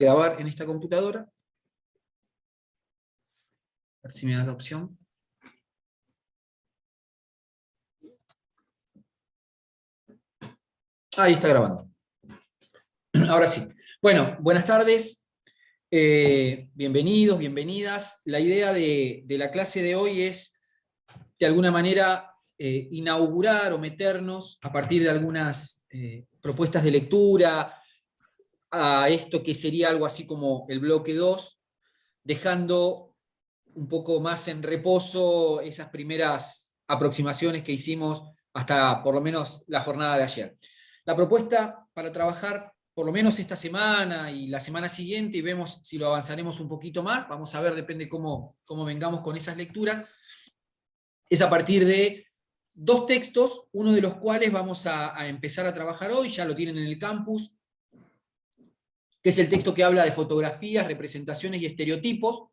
grabar en esta computadora. A ver si me da la opción. Ahí está grabando. Ahora sí. Bueno, buenas tardes. Bienvenidos, bienvenidas. La idea de la clase de hoy es, de alguna manera, inaugurar o meternos a partir de algunas propuestas de lectura a esto que sería algo así como el bloque 2, dejando un poco más en reposo esas primeras aproximaciones que hicimos hasta por lo menos la jornada de ayer. La propuesta para trabajar por lo menos esta semana y la semana siguiente, y vemos si lo avanzaremos un poquito más, vamos a ver, depende cómo vengamos con esas lecturas, es a partir de dos textos, uno de los cuales vamos a empezar a trabajar hoy, ya lo tienen en el campus, que es el texto que habla de fotografías, representaciones y estereotipos,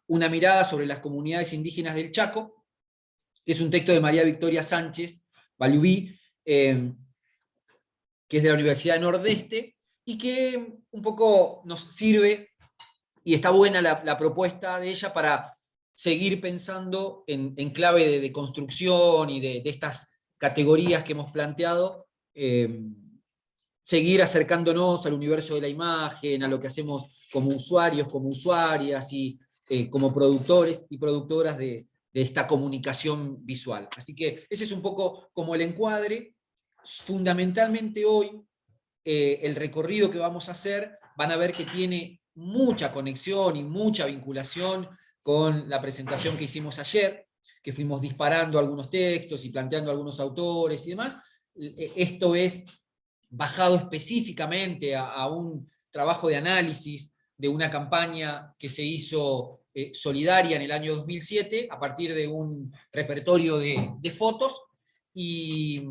una mirada sobre las comunidades indígenas del Chaco, que es un texto de María Victoria Sánchez Balubí, que es de la Universidad de Nordeste, y que un poco nos sirve, y está buena la propuesta de ella para seguir pensando en clave de construcción y de estas categorías que hemos planteado, seguir acercándonos al universo de la imagen, a lo que hacemos como usuarios, como usuarias, y como productores y productoras de esta comunicación visual. Así que ese es un poco como el encuadre. Fundamentalmente hoy, el recorrido que vamos a hacer, van a ver que tiene mucha conexión y mucha vinculación con la presentación que hicimos ayer, que fuimos disparando algunos textos y planteando algunos autores y demás. Esto es bajado específicamente a un trabajo de análisis de una campaña que se hizo solidaria en el año 2007 a partir de un repertorio de fotos, y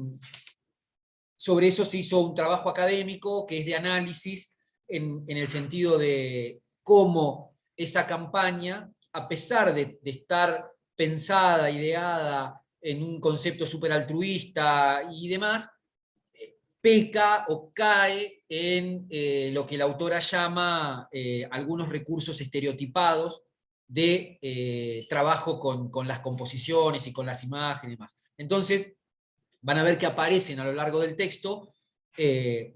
sobre eso se hizo un trabajo académico que es de análisis en el sentido de cómo esa campaña, a pesar de estar pensada, ideada en un concepto súper altruista y demás, peca o cae en lo que la autora llama algunos recursos estereotipados de trabajo con las composiciones y con las imágenes y demás. Entonces, van a ver que aparecen a lo largo del texto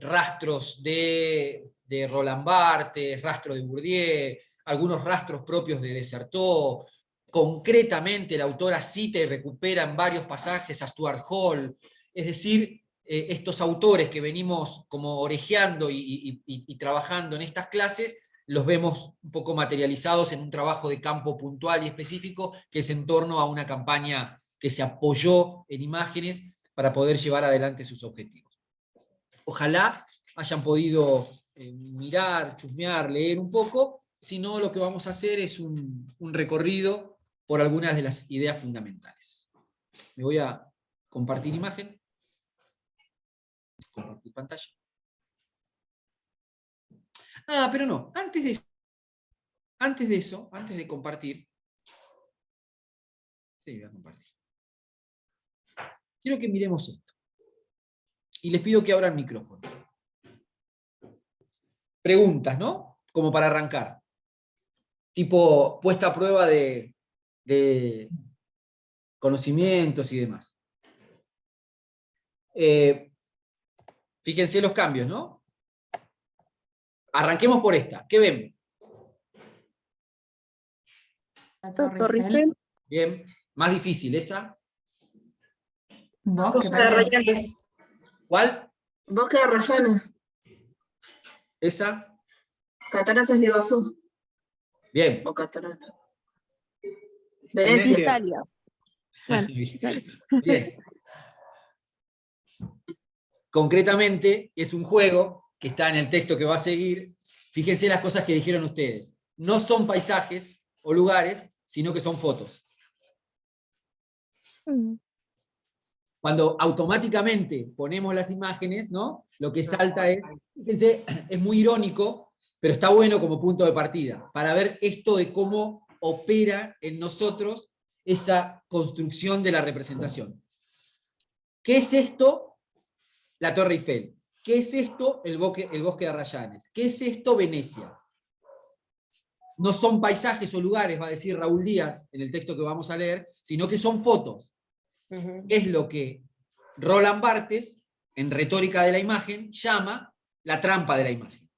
rastros de Roland Barthes, rastro de Bourdieu, algunos rastros propios de Dessertó. Concretamente, la autora cita y recupera en varios pasajes a Stuart Hall. Es decir, estos autores que venimos como orejeando y trabajando en estas clases, los vemos un poco materializados en un trabajo de campo puntual y específico, que es en torno a una campaña que se apoyó en imágenes para poder llevar adelante sus objetivos. Ojalá hayan podido mirar, chusmear, leer un poco. Si no, lo que vamos a hacer es un recorrido por algunas de las ideas fundamentales. Me voy a compartir imagen. Compartir pantalla. Ah, pero no, antes de eso, antes de compartir, sí, voy a compartir. Quiero que miremos esto. Y les pido que abran micrófono. Preguntas, ¿no? Como para arrancar. Tipo, puesta a prueba de conocimientos y demás. Fíjense los cambios, ¿no? Arranquemos por esta. ¿Qué ven? La Torre Eiffel. Bien. Más difícil, ¿esa? Bosque de Arrayanes. ¿Cuál? Bosque de Arrayanes. ¿Esa? Cataratas de Iguazú. Bien. O cataratas. Venecia. Italia. Bueno, bien. Concretamente, es un juego que está en el texto que va a seguir. Fíjense las cosas que dijeron ustedes. No son paisajes o lugares, sino que son fotos. Cuando automáticamente ponemos las imágenes, ¿no? Lo que salta es, fíjense, es muy irónico, pero está bueno como punto de partida, para ver esto de cómo opera en nosotros esa construcción de la representación. ¿Qué es esto? La Torre Eiffel. ¿Qué es esto? El bosque de Arrayanes. ¿Qué es esto? Venecia. no son paisajes o lugares, va a decir Raúl Díaz en el texto que vamos a leer, sino que son fotos. Es lo que Roland Barthes, en Retórica de la Imagen, llama la trampa de la imagen.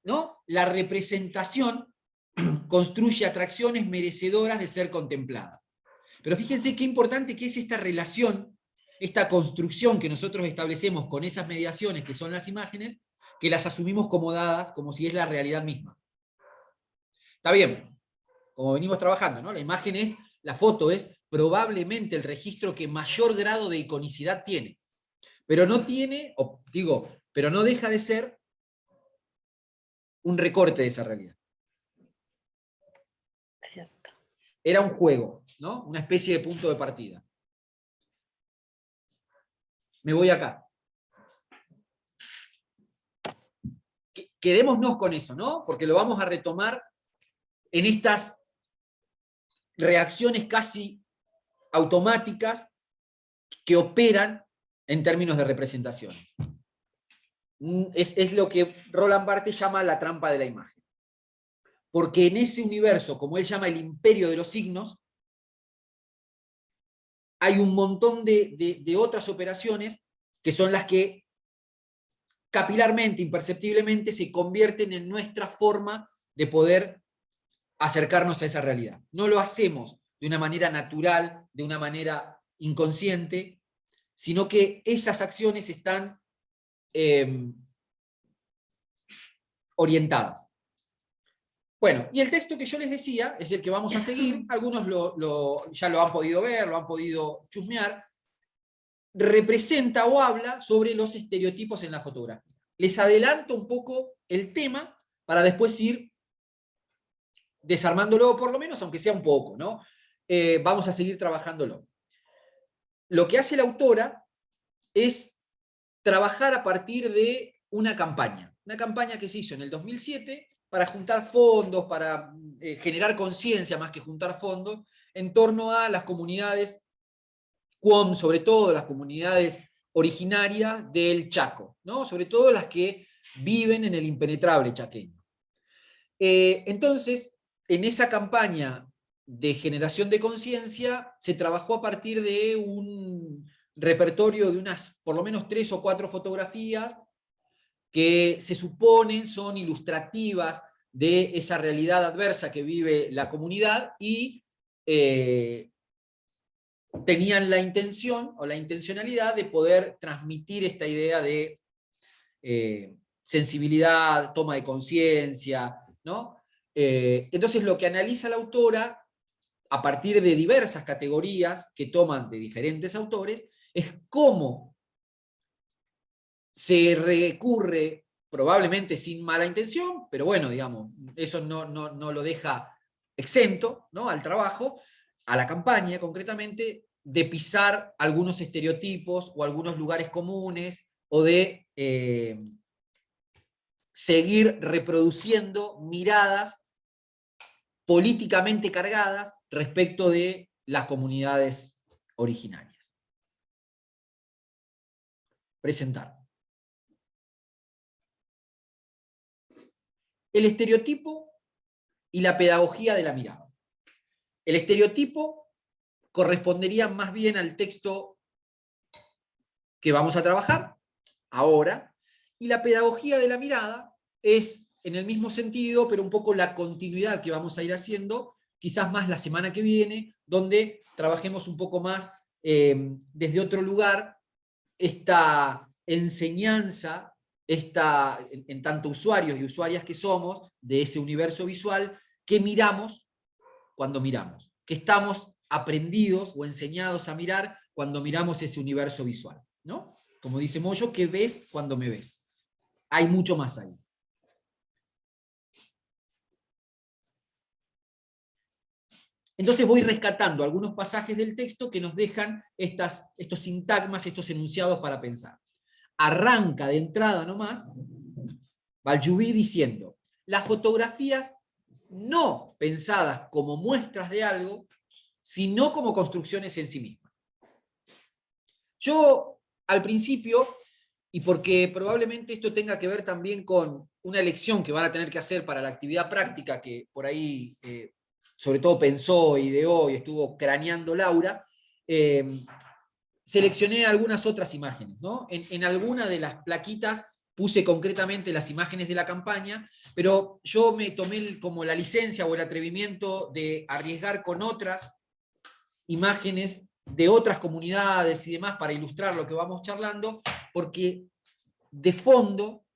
¿No? La representación construye atracciones merecedoras de ser contempladas. Pero fíjense qué importante que es esta relación, esta construcción que nosotros establecemos con esas mediaciones que son las imágenes, que las asumimos como dadas, como si es la realidad misma. Está bien, como venimos trabajando, ¿no? La foto es probablemente el registro que mayor grado de iconicidad tiene. Pero no tiene, pero no deja de ser un recorte de esa realidad. Cierto. Era un juego, ¿no? Una especie de punto de partida. Me voy acá. Quedémonos con eso, ¿no? Porque lo vamos a retomar en estas reacciones casi automáticas que operan en términos de representaciones. Es lo que Roland Barthes llama la trampa de la imagen. Porque en ese universo, como él llama el imperio de los signos, hay un montón de otras operaciones que son las que capilarmente, imperceptiblemente, se convierten en nuestra forma de poder acercarnos a esa realidad. No lo hacemos de una manera natural, de una manera inconsciente, sino que esas acciones están orientadas. Bueno, y el texto que yo les decía es el que vamos a seguir, algunos ya lo han podido ver, lo han podido chusmear, representa o habla sobre los estereotipos en la fotografía. Les adelanto un poco el tema para después ir desarmándolo por lo menos, aunque sea un poco, ¿no? Vamos a seguir trabajándolo. Lo que hace la autora es trabajar a partir de una campaña que se hizo en el 2007 para juntar fondos, para generar conciencia más que juntar fondos, en torno a las comunidades QOM, sobre todo las comunidades originarias del Chaco, ¿no? Sobre todo las que viven en el impenetrable chaqueño. Entonces, en esa campaña de generación de conciencia, se trabajó a partir de un repertorio de unas, por lo menos 3 o 4 fotografías, que se suponen son ilustrativas de esa realidad adversa que vive la comunidad y tenían la intención o la intencionalidad de poder transmitir esta idea de sensibilidad, toma de conciencia, ¿no? Entonces lo que analiza la autora, a partir de diversas categorías que toman de diferentes autores, es cómo se recurre, probablemente sin mala intención, pero bueno, digamos, eso no lo deja exento, ¿no?, al trabajo, a la campaña concretamente, de pisar algunos estereotipos o algunos lugares comunes, o de seguir reproduciendo miradas políticamente cargadas respecto de las comunidades originarias. Presentar. El estereotipo y la pedagogía de la mirada. El estereotipo correspondería más bien al texto que vamos a trabajar ahora, y la pedagogía de la mirada es en el mismo sentido, pero un poco la continuidad que vamos a ir haciendo, quizás más la semana que viene, donde trabajemos un poco más desde otro lugar esta enseñanza, en tanto usuarios y usuarias que somos, de ese universo visual, que miramos cuando miramos, que estamos aprendidos o enseñados a mirar cuando miramos ese universo visual, ¿no? Como dice Moyo, ¿qué ves cuando me ves? Hay mucho más ahí. Entonces voy rescatando algunos pasajes del texto que nos dejan estos sintagmas, estos enunciados para pensar. Arranca de entrada nomás Valjuví diciendo: las fotografías no pensadas como muestras de algo, sino como construcciones en sí mismas. Yo, al principio, y porque probablemente esto tenga que ver también con una elección que van a tener que hacer para la actividad práctica que por ahí, sobre todo pensó, ideó y estuvo craneando Laura, seleccioné algunas otras imágenes, ¿no? En alguna de las plaquitas puse concretamente las imágenes de la campaña, pero yo me tomé como la licencia o el atrevimiento de arriesgar con otras imágenes de otras comunidades y demás para ilustrar lo que vamos charlando, porque de fondo,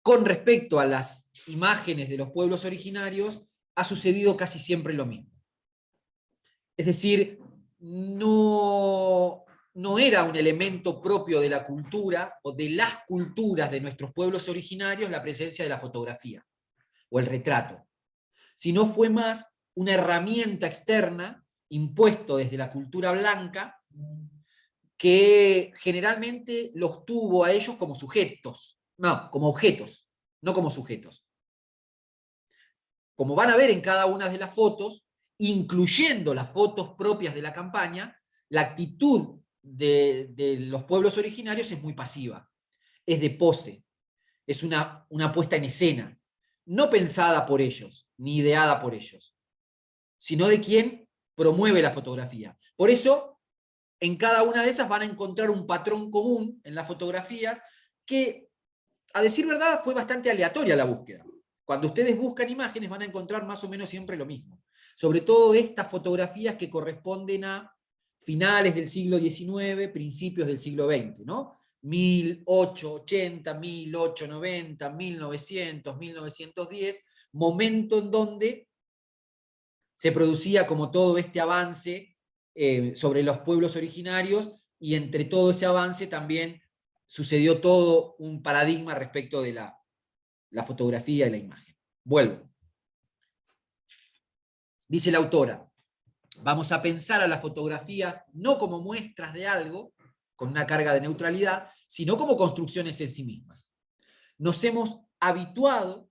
con respecto a las imágenes de los pueblos originarios, ha sucedido casi siempre lo mismo. Es decir, no era un elemento propio de la cultura o de las culturas de nuestros pueblos originarios la presencia de la fotografía o el retrato, sino fue más una herramienta externa impuesto desde la cultura blanca que generalmente los tuvo a ellos como sujetos, no, como objetos, no como sujetos. Como van a ver en cada una de las fotos, incluyendo las fotos propias de la campaña, la actitud de los pueblos originarios es muy pasiva, es de pose, es una puesta en escena, no pensada por ellos, ni ideada por ellos, sino de quien promueve la fotografía. Por eso, en cada una de esas van a encontrar un patrón común en las fotografías que, a decir verdad, fue bastante aleatoria la búsqueda. Cuando ustedes buscan imágenes van a encontrar más o menos siempre lo mismo. Sobre todo estas fotografías que corresponden a finales del siglo XIX, principios del siglo XX, ¿no? 1880, 1890, 1900, 1910, momento en donde se producía como todo este avance sobre los pueblos originarios, y entre todo ese avance también sucedió todo un paradigma respecto de la fotografía y la imagen. Vuelvo. Dice la autora, vamos a pensar a las fotografías no como muestras de algo, con una carga de neutralidad, sino como construcciones en sí mismas. Nos hemos habituado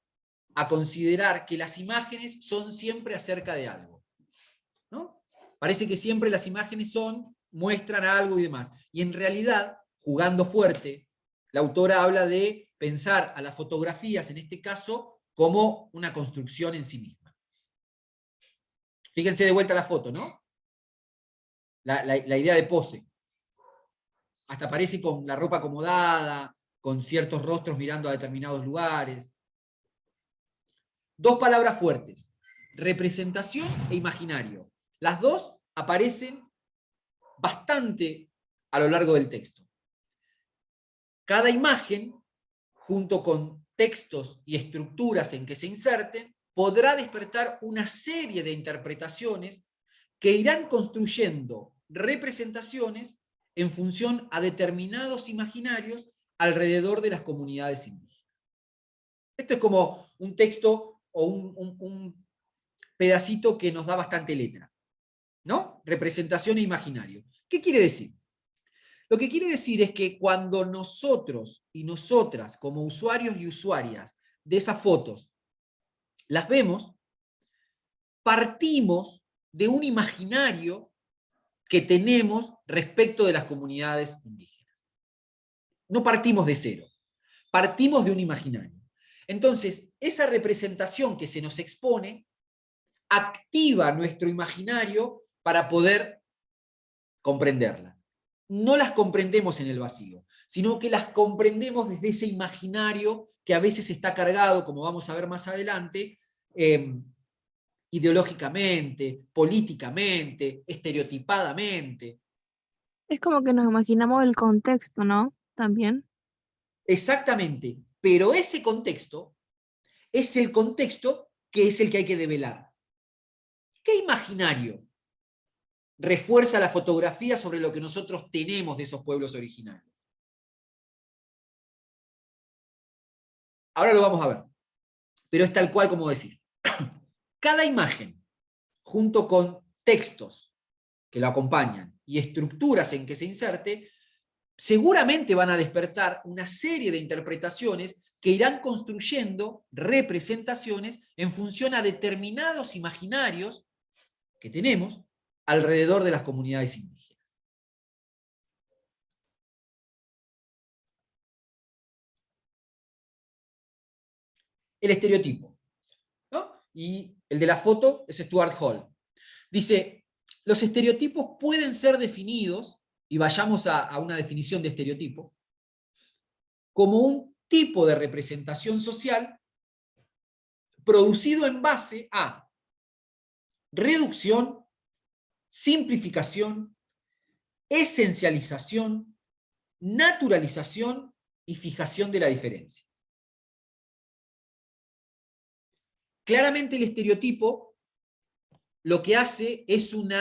a considerar que las imágenes son siempre acerca de algo, ¿no? Parece que siempre las imágenes muestran algo y demás. Y en realidad, jugando fuerte, la autora habla de pensar a las fotografías, en este caso, como una construcción en sí misma. Fíjense de vuelta la foto, ¿no? La idea de pose. Hasta parece con la ropa acomodada, con ciertos rostros mirando a determinados lugares. Dos palabras fuertes: representación e imaginario. Las dos aparecen bastante a lo largo del texto. Cada imagen, junto con textos y estructuras en que se inserten, podrá despertar una serie de interpretaciones que irán construyendo representaciones en función a determinados imaginarios alrededor de las comunidades indígenas. Esto es como un texto o un pedacito que nos da bastante letra, ¿no? Representación e imaginario. ¿Qué quiere decir? Lo que quiere decir es que cuando nosotros y nosotras, como usuarios y usuarias de esas fotos, las vemos, partimos de un imaginario que tenemos respecto de las comunidades indígenas. No partimos de cero, partimos de un imaginario. Entonces, esa representación que se nos expone activa nuestro imaginario para poder comprenderla. No las comprendemos en el vacío, sino que las comprendemos desde ese imaginario que a veces está cargado, como vamos a ver más adelante, ideológicamente, políticamente, estereotipadamente. Es como que nos imaginamos el contexto, ¿no? También. Exactamente, pero ese contexto es el contexto que es el que hay que develar. ¿Qué imaginario refuerza la fotografía sobre lo que nosotros tenemos de esos pueblos originarios? Ahora lo vamos a ver, pero es tal cual como decir. Cada imagen, junto con textos que lo acompañan y estructuras en que se inserte, seguramente van a despertar una serie de interpretaciones que irán construyendo representaciones en función a determinados imaginarios que tenemos alrededor de las comunidades indígenas. el estereotipo, ¿no? Y el de la foto es Stuart Hall. Dice, los estereotipos pueden ser definidos, y vayamos a una definición de estereotipo, como un tipo de representación social producido en base a reducción, simplificación, esencialización, naturalización y fijación de la diferencia. Claramente el estereotipo lo que hace es un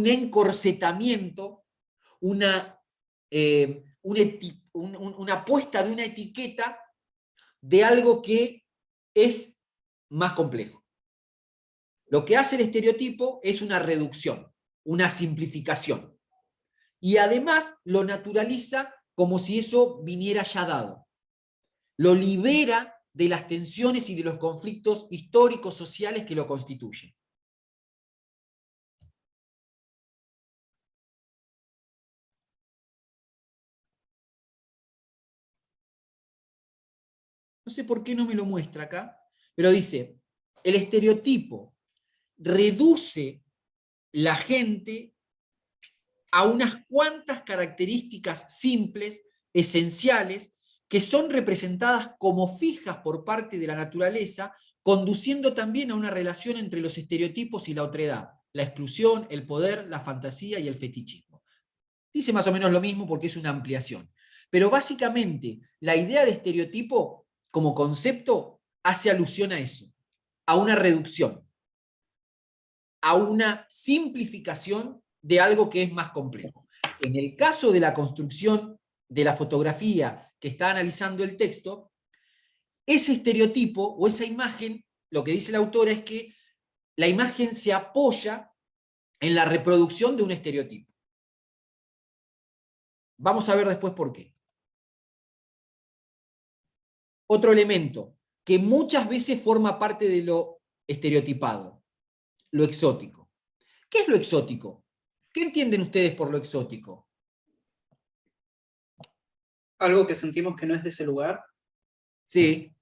encorsetamiento, una puesta de una etiqueta de algo que es más complejo. Lo que hace el estereotipo es una reducción, una simplificación. Y además lo naturaliza como si eso viniera ya dado. Lo libera de las tensiones y de los conflictos históricos, sociales que lo constituyen. No sé por qué no me lo muestra acá, pero dice, el estereotipo reduce la gente a unas cuantas características simples, esenciales, que son representadas como fijas por parte de la naturaleza, conduciendo también a una relación entre los estereotipos y la otredad, la exclusión, el poder, la fantasía y el fetichismo. Dice más o menos lo mismo porque es una ampliación. Pero básicamente, la idea de estereotipo como concepto hace alusión a eso, a una reducción, a una simplificación de algo que es más complejo. En el caso de la construcción de la fotografía que está analizando el texto, ese estereotipo o esa imagen, lo que dice la autora es que la imagen se apoya en la reproducción de un estereotipo. Vamos a ver después por qué. Otro elemento que muchas veces forma parte de lo estereotipado, lo exótico. ¿Qué es lo exótico? ¿Qué entienden ustedes por lo exótico? Algo que sentimos que no es de ese lugar. Sí,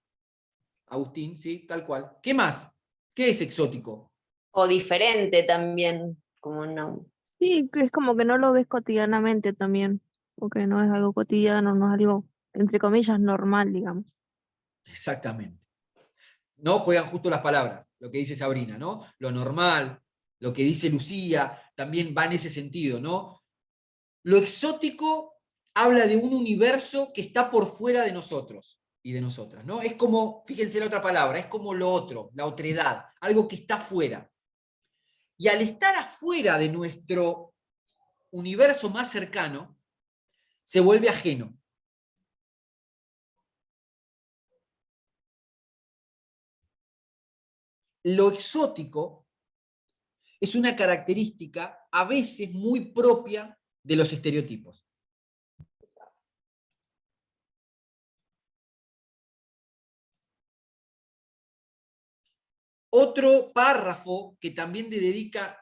Agustín, sí, tal cual. ¿Qué más? ¿Qué es exótico? O diferente también, como no. Sí, que es como que no lo ves cotidianamente también, porque no es algo cotidiano, no es algo, entre comillas, normal, digamos. Exactamente. No juegan justo las palabras, lo que dice Sabrina, ¿no? Lo normal, lo que dice Lucía, también va en ese sentido, ¿no? Lo exótico habla de un universo que está por fuera de nosotros y de nosotras, ¿no? Es como, fíjense la otra palabra, es como lo otro, la otredad, algo que está fuera. Y al estar afuera de nuestro universo más cercano, se vuelve ajeno. Lo exótico es una característica a veces muy propia de los estereotipos. Otro párrafo que también le dedica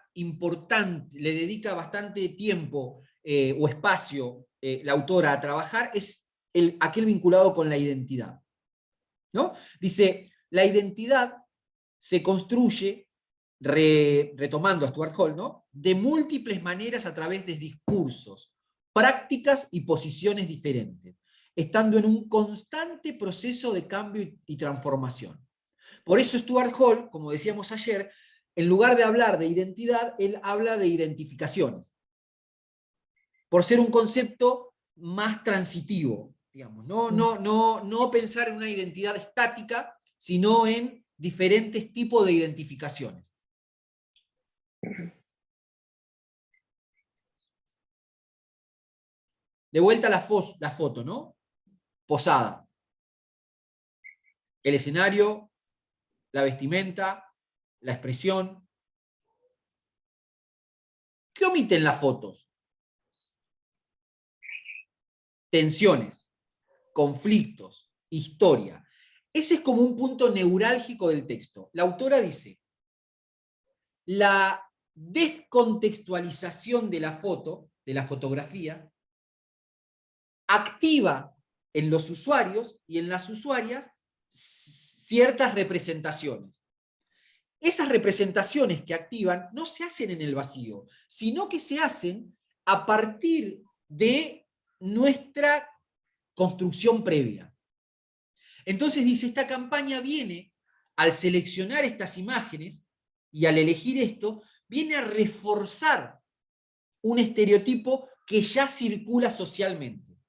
bastante tiempo o espacio la autora a trabajar es aquel vinculado con la identidad, ¿no? Dice, la identidad se construye, retomando a Stuart Hall, ¿no? De múltiples maneras a través de discursos, prácticas y posiciones diferentes, estando en un constante proceso de cambio y transformación. Por eso Stuart Hall, como decíamos ayer, en lugar de hablar de identidad, él habla de identificaciones. Por ser un concepto más transitivo, digamos. No pensar en una identidad estática, sino en diferentes tipos de identificaciones. De vuelta a la foto, ¿no? Posada. El escenario, la vestimenta, la expresión. ¿Qué omiten las fotos? Tensiones, conflictos, historia. Ese es como un punto neurálgico del texto. La autora dice, la descontextualización de la foto, de la fotografía, activa en los usuarios y en las usuarias ciertas representaciones. Esas representaciones que activan no se hacen en el vacío, sino que se hacen a partir de nuestra construcción previa. Entonces dice, esta campaña viene, al seleccionar estas imágenes y al elegir esto, viene a reforzar un estereotipo que ya circula socialmente,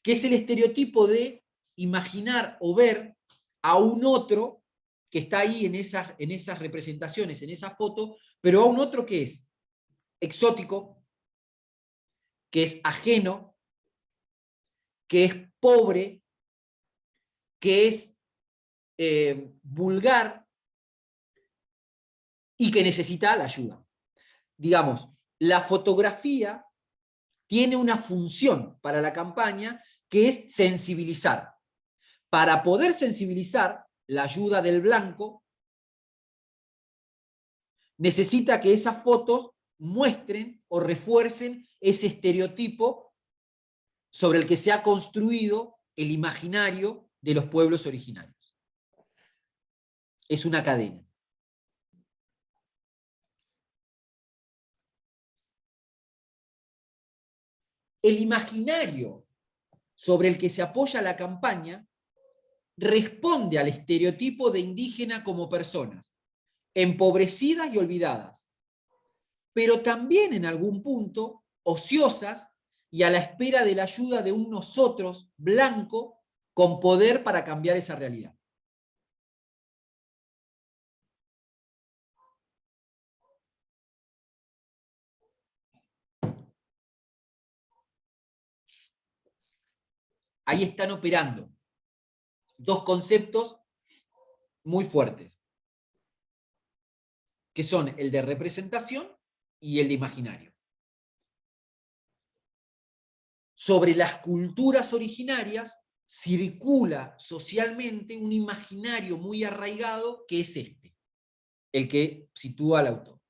que es el estereotipo de imaginar o ver a un otro que está ahí en esas representaciones, en esa foto, pero a un otro que es exótico, que es ajeno, que es pobre, que es vulgar y que necesita la ayuda. Digamos, la fotografía tiene una función para la campaña que es sensibilizar. Para poder sensibilizar, la ayuda del blanco necesita que esas fotos muestren o refuercen ese estereotipo sobre el que se ha construido el imaginario de los pueblos originarios. Es una cadena. El imaginario sobre el que se apoya la campaña responde al estereotipo de indígena como personas, empobrecidas y olvidadas, pero también en algún punto ociosas y a la espera de la ayuda de un nosotros blanco con poder para cambiar esa realidad. Ahí están operando dos conceptos muy fuertes, que son el de representación y el de imaginario. Sobre las culturas originarias circula socialmente un imaginario muy arraigado que es este, el que sitúa al autor.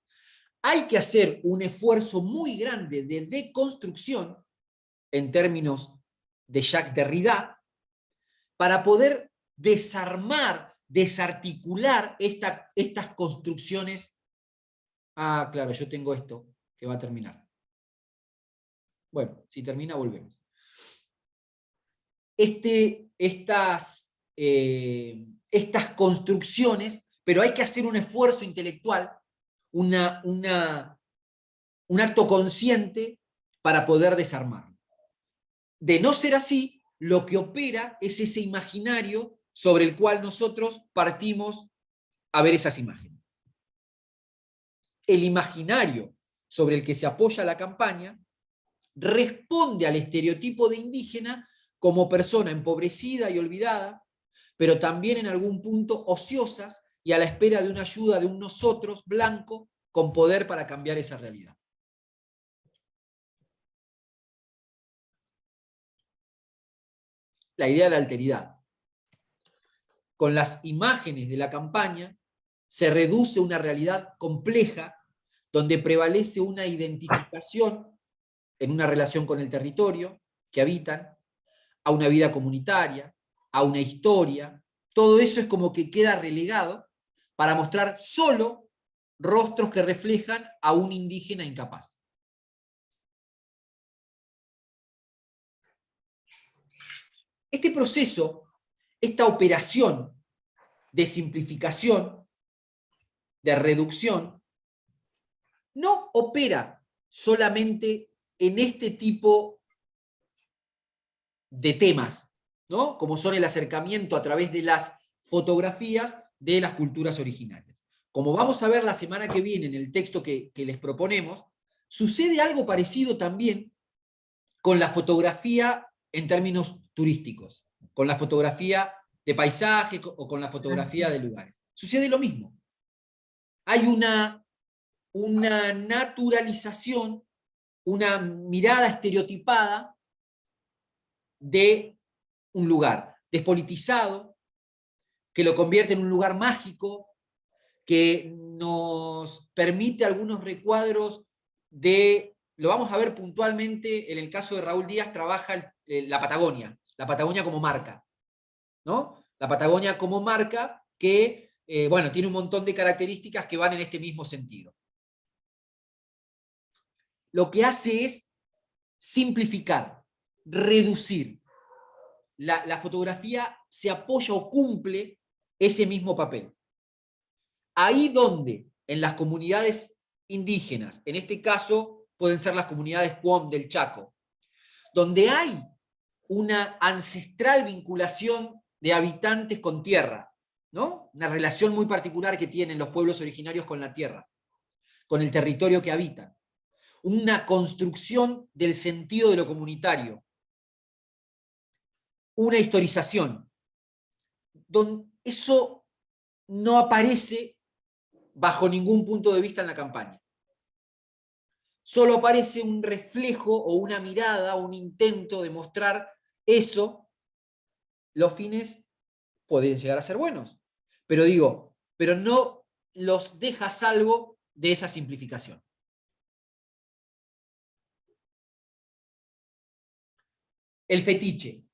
Hay que hacer un esfuerzo muy grande de deconstrucción, en términos de Jacques Derrida, para poder desarmar, desarticular estas construcciones. Ah, claro, yo tengo esto que va a terminar. Bueno, si termina, volvemos. Estas construcciones, pero hay que hacer un esfuerzo intelectual, un acto consciente para poder desarmarlo. De no ser así, lo que opera es ese imaginario sobre el cual nosotros partimos a ver esas imágenes. El imaginario sobre el que se apoya la campaña responde al estereotipo de indígena como persona empobrecida y olvidada, pero también en algún punto ociosas y a la espera de una ayuda de un nosotros blanco con poder para cambiar esa realidad. La idea de alteridad. Con las imágenes de la campaña se reduce una realidad compleja donde prevalece una identificación en una relación con el territorio que habitan, a una vida comunitaria, a una historia. Todo eso es como que queda relegado para mostrar solo rostros que reflejan a un indígena incapaz. Este proceso, esta operación de simplificación, de reducción, no opera solamente en este tipo de temas, ¿no? Como son el acercamiento a través de las fotografías de las culturas originarias. Como vamos a ver la semana que viene en el texto que les proponemos, sucede algo parecido también con la fotografía en términos turísticos, con la fotografía de paisaje o con la fotografía de lugares. Sucede lo mismo. Hay una naturalización, una mirada estereotipada de un lugar despolitizado, que lo convierte en un lugar mágico, que nos permite algunos recuadros de, lo vamos a ver puntualmente, en el caso de Raúl Díaz trabaja la Patagonia como marca, ¿no? La Patagonia como marca que, bueno, tiene un montón de características que van en este mismo sentido. Lo que hace es simplificar, reducir. La fotografía se apoya o cumple ese mismo papel. Ahí donde en las comunidades indígenas, en este caso pueden ser las comunidades Cuom del Chaco, donde hay una ancestral vinculación de habitantes con tierra, ¿no? Una relación muy particular que tienen los pueblos originarios con la tierra, con el territorio que habitan. Una construcción del sentido de lo comunitario. Una historización. Eso no aparece bajo ningún punto de vista en la campaña. Solo aparece un reflejo o una mirada, un intento de mostrar eso. Los fines pueden llegar a ser buenos, pero no los deja a salvo de esa simplificación. El fetiche,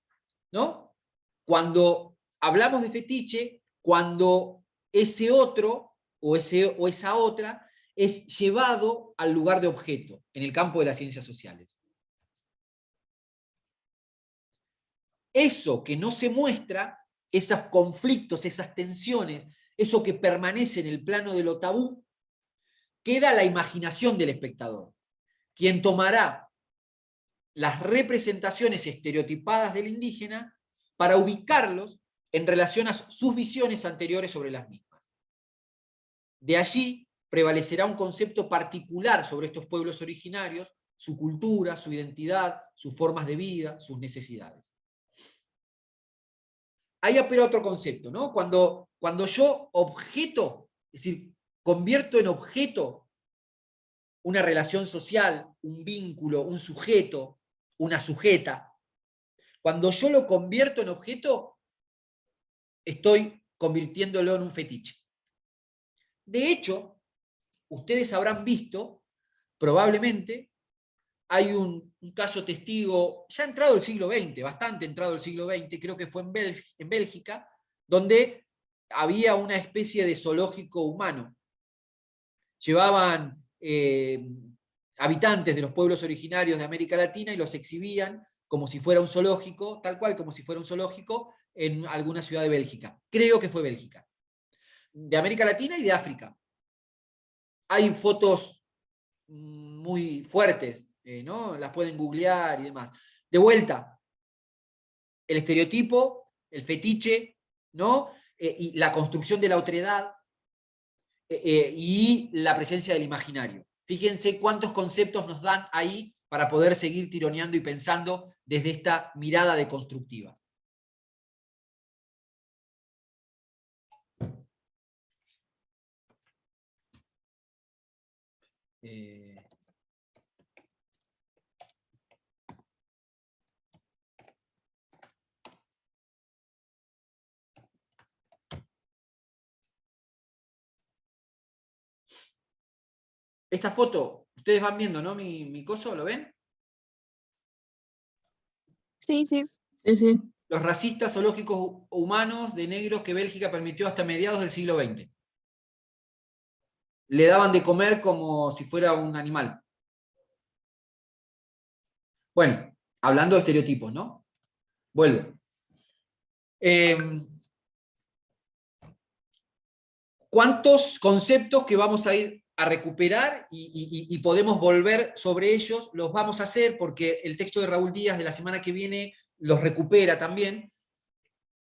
¿no? Cuando hablamos de fetiche, cuando ese otro o esa otra es llevado al lugar de objeto en el campo de las ciencias sociales. Eso que no se muestra, esos conflictos, esas tensiones, eso que permanece en el plano de lo tabú, queda a la imaginación del espectador, quien tomará las representaciones estereotipadas del indígena para ubicarlos en relación a sus visiones anteriores sobre las mismas. De allí prevalecerá un concepto particular sobre estos pueblos originarios, su cultura, su identidad, sus formas de vida, sus necesidades. Ahí opera otro concepto, ¿no? Cuando yo objeto, es decir, convierto en objeto una relación social, un vínculo, un sujeto, una sujeta. Cuando yo lo convierto en objeto, estoy convirtiéndolo en un fetiche. De hecho, ustedes habrán visto, probablemente, hay un caso testigo, ya entrado el siglo XX, bastante entrado el siglo XX, creo que fue en Bélgica, donde había una especie de zoológico humano. Llevaban habitantes de los pueblos originarios de América Latina y los exhibían como si fuera un zoológico, tal cual como si fuera un zoológico, en alguna ciudad de Bélgica. Creo que fue Bélgica. De América Latina y de África. Hay fotos muy fuertes, ¿no? Las pueden googlear y demás. De vuelta, el estereotipo, el fetiche, ¿no? Y la construcción de la otredad y la presencia del imaginario. Fíjense cuántos conceptos nos dan ahí para poder seguir tironeando y pensando desde esta mirada deconstructiva. Esta foto, ustedes van viendo, ¿no? Mi coso, ¿lo ven? Sí, sí. Sí, sí. Los racistas zoológicos humanos de negros que Bélgica permitió hasta mediados del siglo XX. Le daban de comer como si fuera un animal. Bueno, hablando de estereotipos, ¿no? Vuelvo. ¿Cuántos conceptos que vamos a ir a recuperar y podemos volver sobre ellos? Los vamos a hacer porque el texto de Raúl Díaz de la semana que viene los recupera también.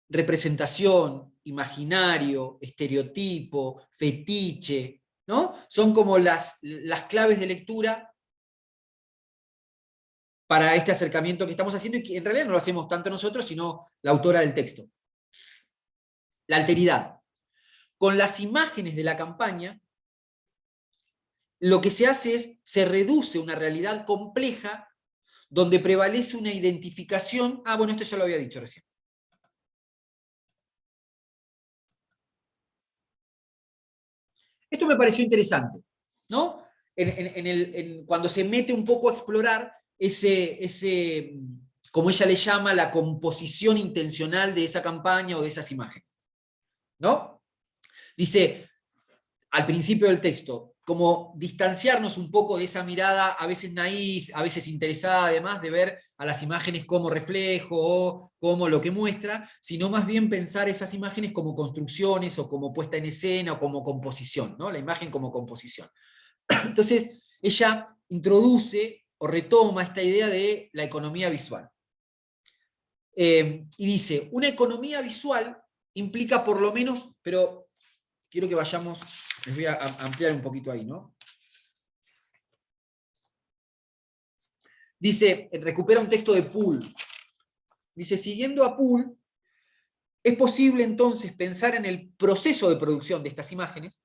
Representación, imaginario, estereotipo, fetiche, ¿no? Son como las claves de lectura para este acercamiento que estamos haciendo y que en realidad no lo hacemos tanto nosotros, sino la autora del texto. La alteridad. Con las imágenes de la campaña, lo que se hace es, se reduce una realidad compleja donde prevalece una identificación. Ah, bueno, esto ya lo había dicho recién. Esto me pareció interesante, ¿no? Cuando se mete un poco a explorar ese como ella le llama, la composición intencional de esa campaña o de esas imágenes. ¿No? Dice, al principio del texto, como distanciarnos un poco de esa mirada a veces naif, a veces interesada además de ver a las imágenes como reflejo o como lo que muestra, sino más bien pensar esas imágenes como construcciones o como puesta en escena o como composición, ¿no? La imagen como composición. Entonces, ella introduce o retoma esta idea de la economía visual. Y dice, una economía visual implica por lo menos, pero quiero que vayamos, les voy a ampliar un poquito ahí, ¿no? Dice, recupera un texto de Poole. Dice, siguiendo a Poole, es posible entonces pensar en el proceso de producción de estas imágenes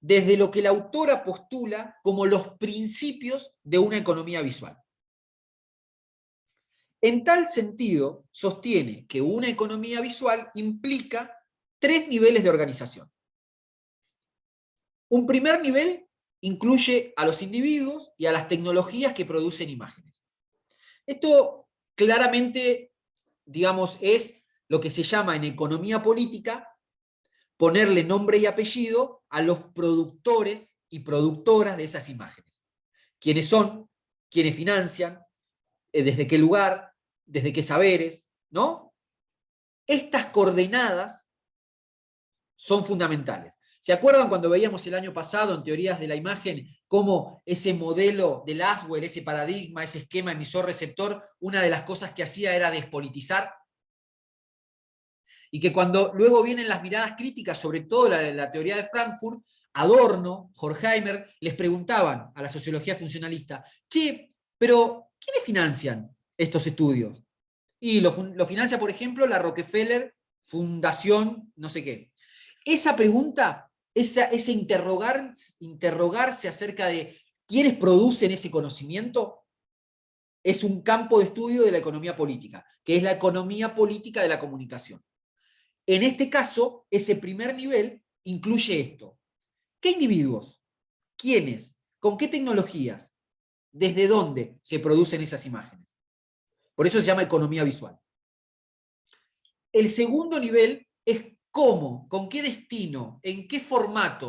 desde lo que la autora postula como los principios de una economía visual. En tal sentido, sostiene que una economía visual implica 3 niveles de organización. Un primer nivel incluye a los individuos y a las tecnologías que producen imágenes. Esto claramente, digamos, es lo que se llama en economía política ponerle nombre y apellido a los productores y productoras de esas imágenes. ¿Quiénes son? ¿Quiénes financian? ¿Desde qué lugar? ¿Desde qué saberes? ¿No? Estas coordenadas son fundamentales. ¿Se acuerdan cuando veíamos el año pasado en Teorías de la Imagen cómo ese modelo de Laswell, ese paradigma, ese esquema emisor-receptor, una de las cosas que hacía era despolitizar? Y que cuando luego vienen las miradas críticas, sobre todo la teoría de Frankfurt, Adorno, Horkheimer, les preguntaban a la sociología funcionalista, che, pero ¿quiénes financian estos estudios? Y lo financia, por ejemplo, la Rockefeller Fundación, no sé qué. Esa pregunta, ese interrogarse acerca de quiénes producen ese conocimiento, es un campo de estudio de la economía política, que es la economía política de la comunicación. En este caso, ese primer nivel incluye esto. ¿Qué individuos? ¿Quiénes? ¿Con qué tecnologías? ¿Desde dónde se producen esas imágenes? Por eso se llama economía visual. El segundo nivel es cómo, con qué destino, en qué formato